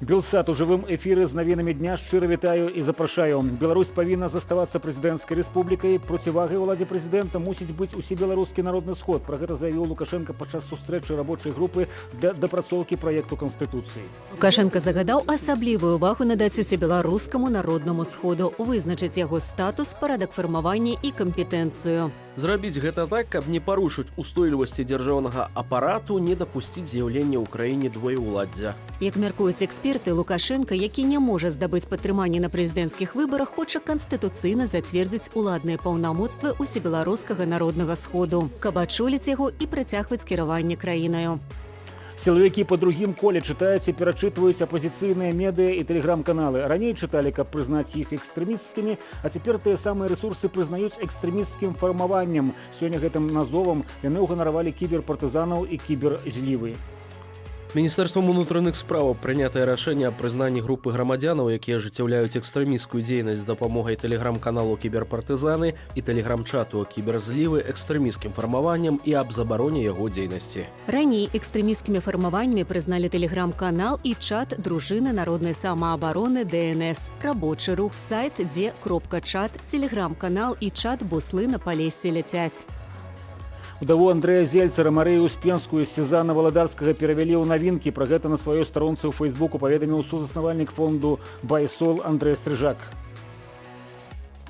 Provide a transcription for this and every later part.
Белсат у жывым эфіры з навінамі дня шчыра вітаю і запрашаю. Беларусь павінна заставацца прэзідэнцкай рэспублікай. Процівагай уладзе прэзідэнта мусіць быць усебеларускі народны сход. Пра гэта заявіў Лукашенко падчас сустрэчы рабочай групы для дапрацоўкі праекту Канстытуцыі. Лукашенко загадаў асаблівую увагу надаць усебеларускаму народнаму сходу, вызначыць яго статус, парадак фармавання і кампетэнцыю. Зрабіць гэта так, каб не парушыць устойлівасці дзяржаўнага апарату, не дапусціць з'яўлення ў краіне двоеўладдзя. Як мяркуюць эксперты, Лукашенко, які не можа здабыць падтрыманне на прэзідэнцкіх выбарах, хоча канстытуцыйна зацвердзіць уладныя паўнамоцтвы усебеларускага народнага сходу, каб адчоліць яго і працягваць кіраванне краінаю. Сілавікі па другім коле чытаюць і перачытваюць апазіцыйныя медыа і тэлеграм-каналы. Раней чыталі, каб прызнаць іх экстрэмісцкімі, а цяпер тыя самыя рэсурсы прызнаюць экстрэмісцкім фармаваннем. Сёння гэтым назовам яны ўганаравалі кіберпартызанаў і кіберзлівы. Міністэрствам унутраных справаў прынятае рашэнне аб прызнанні групы грамадзянаў, якія ажыццяўляюць экстрэмісцкую дзейнасць з дапамогай тэлеграм-каналу кіберпартызаны і тэлеграм-чату кіберзлівы экстрэмісцкім фармаваннем і аб забароне яго дзейнасці. Раней экстрэмісцкімі фармаваннямі прызналі тэлеграм-канал і чат дружыны народнай самаабароны ДНС, рабочы рух, сайт дзе.чат, тэлеграм-канал і чат буслы на Палесе ляцяць. Удаву Андрэя Зельцара Марыю Успенскую з Сезана Валадарскага перавялі ў навінкі. Пра гэта на сваёй старонцы ў Фейсбуку паведаміў сузаснавальнік фонду «Байсол» Андрэй Стрыжак.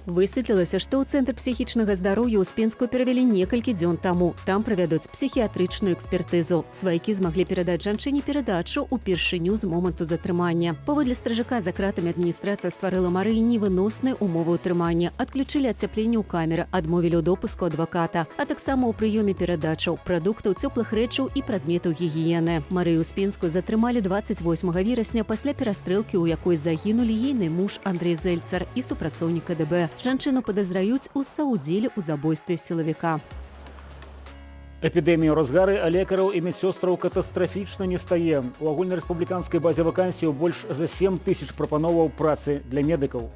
Высветлілася, што ў цэнтр псіхічнага здароўя Успенскую перавялі некалькі дзён таму. Там правядуць псіхіятрычную экспертызу. Сваякі змаглі перадаць жанчыне перадачу ўпершыню з моманту затрымання. Паводле Стрыжака, за кратамі адміністрацыя стварыла Марыі невыносныя умовы ўтрымання, адключылі адцяпленне ў камеры, адмовілі ў допуску адваката, а таксама ў прыёме перадачаў, прадуктаў, цёплых рэчаў і прадметаў гігіены. Марыю Успенскую затрымалі 28 верасня пасля перастрэлкі, у якой загінулі ейны муж Андрэй Зельцар і супрацоўнік КДБ. Жанчыну падазраюць у саудзіле ў забойстве сілавіка. Эпідэмія ў разгары, а лекараў і медсёстраў катастрафічна не стае. У агульнарэспубліканскай базе вакансій больш за 7 тысяч прапановаў працы для медыкаў.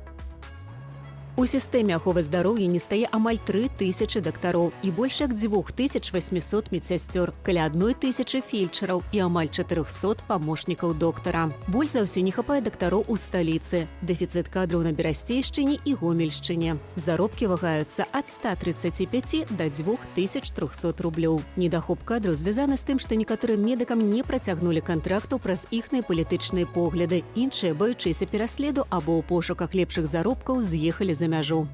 У сістэме аховы здароўя не стае амаль 3000 дактароў і больш як 2800 медсясцёр, каля 1000 фельчараў і амаль 400 памочнікаў доктара. Больш за ўсё не хапае дактароў у сталіцы. Дэфіцыт кадраў на Берасцейшчыне і Гомельшчыне. Заробкі вагаюцца ад 135 да 2300 рублёў. Недахоп кадраў звязаны з тым, што некаторым медыкам не працягнулі кантрактаў праз іхныя палітычныя погляды. Іншыя, баючыся пераследу або ў пошуках лепшых заробкаў, з'ехалі за мяжу.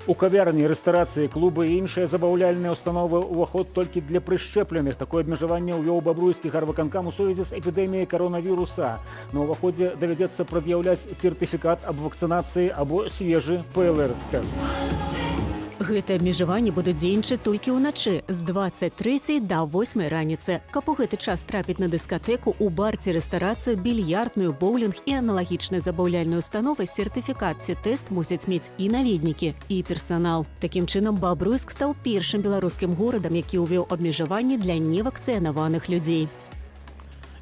У кавярні, рэстарацыі, клубы і іншыя забаўляльныя установы ўваход толькі для прышчэпленых. Такое абмежаванне ўвёў бабруйскі гарвыканкам у сувязі з эпідэміяй каронавіруса. На ўваходзе давядзецца прад'яўляць сертыфікат аб вакцынацыі або свежы ПЛР-тэст. Гэтыя абмежаванні будуць дзейнічаць толькі ўначы з 23 да 8 раніцы. Каб у гэты час трапіць на дыскатэку, у бар ці рэстарацыю, більярдную, боулінг і аналагічныя забаўляльныя установы, сертыфікат ці тэст мусяць мець і наведнікі, і персанал. Такім чынам, Бабруйск стаў першым беларускім горадам, які ўвёў абмежаванні для невакцынаваных людзей.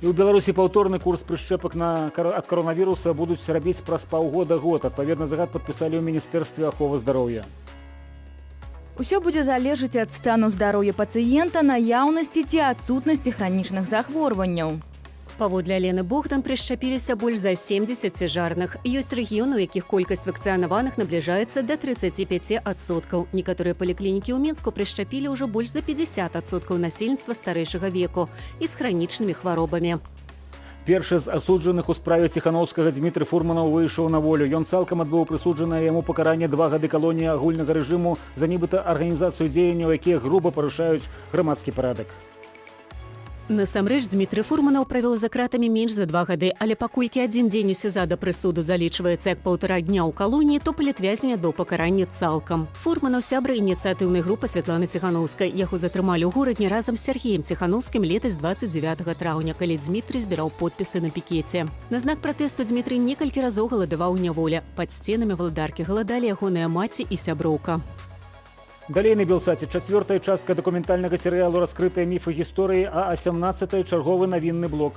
І ў Беларусі паўторны курс прышчэпак ад каронавіруса будуць рабіць праз паўгода-год. Адпаведна загад падпісалі ў Міністэрстве аховы здароўя. Усё будзе залежыць ад стану здароўя пацыента, наяўнасці ці адсутнасці хранічных захворванняў. Паводле Алены Богдан прышчапіліся больш за 70 цяжарных. Ёсць рэгіёны, у якіх колькасць вакцынаваных набліжаецца да 35%. Некаторыя паліклінікі ў Мінску прышчапілі ўжо больш за 50% насельніцтва старэйшага веку і з хранічнымі хваробамі. Першы з асуджаных у справе Ціханаўскага Дмітрый Фурманаў выйшаў на волю. Ён цалкам адбыў прысуджанае яму пакаранне 2 гады калоніі агульнага рэжыму за нібыта арганізацыю дзеянняў, якія груба парушаюць грамадскі парадак. Насамрэч, Дмітрый Фурманаў правёў за кратамі менш за 2 гады, але паколькі 1 дзень у СІЗА да прысуду залічваецца як 1,5 дня ў калоніі, то палітвязень адбыў пакаранне цалкам. Фурманаў сябра ініцыятыўнай групы Святланы Ціханаўскай. Яго затрымалі ў горадні разам з Сергеем Ціханаўскім летась 29 траўня, калі Дмітрый збіраў подпісы на пікеце. На знак пратэсту Дмітрый некалькі разоў галадаваў у няволі. Пад сценамі валадаркі галадалі ягоная маці і сяброўка. Далей на Белсаце 4-я частка дакументальнага серыялу «Раскрытыя міфы гісторыі», а 18-й чарговы навінны блок.